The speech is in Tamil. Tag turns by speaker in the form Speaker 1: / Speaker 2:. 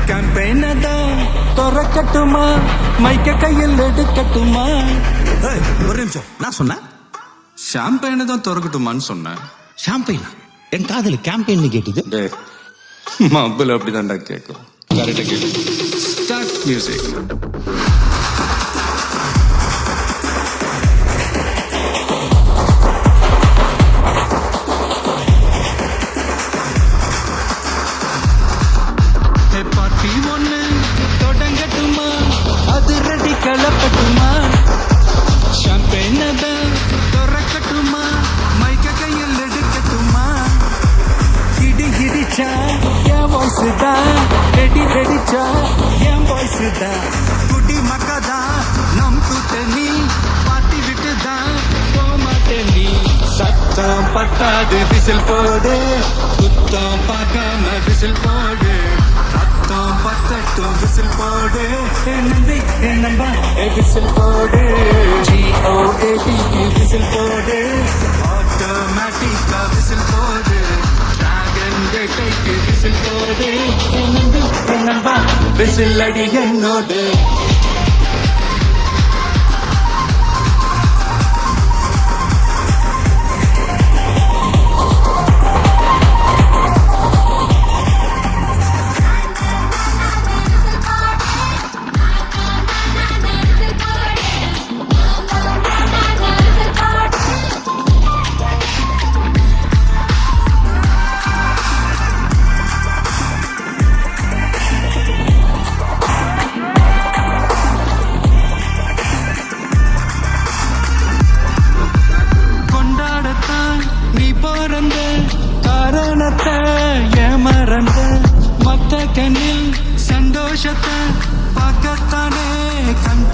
Speaker 1: கேம்பெயினை தான் திறக்கட்டுமா, மைக்க கையில் எடுக்கட்டுமா?
Speaker 2: ஒரு நிமிஷம், நான் சொன்னேன்
Speaker 3: ஷாம்பெயினை தான் திறக்கட்டுமான்னு சொன்னேன்.
Speaker 2: ஷாம்பெயினா? என் காதல கேம்பெயின் கேட்டது.
Speaker 3: டேய், மப்பிள் அப்படிதான்டா கேட்கும். கரெக்டா கேட்கும். Start music.
Speaker 1: பார்ட்டி ஒண்ணு தொடங்கட்டுமா, அது ரெடி கிளப்பட்டுமா? ஷாம்பெயினை தான் திறக்கட்டுமா, மைக்க கையில் எடுக்கட்டுமா? இடி இடிச்சா என் வாய்ஸ் தான், ரெடி ரெடிச்சா என் வாய்ஸ் தான். குடி மக்கதான் நம் கூட்டணி, பாட்டி விட்டு தான் போமாட்டேன் நீ. சத்தம் பத்தாது விசில் போடு, குத்தம் பார்க்காம விசில் போடு. ரத்தம் பத்தட்டும் விசில் போடு, நம்பி நம்பா விசில் போடு. GOAT விசில் போடு, ஆட்டோமேட்டிக்கா விசில் போடு. டிராகன் வேட்டைக்கு விசில் போடு, நம்பி நம்பா விசில் அடி என்னோடு. நீ பிறந்த காரணத்தை ஏமறந்த, மத்த கண்ணில் சந்தோஷத்தை பார்க்கத்தானே கண்ட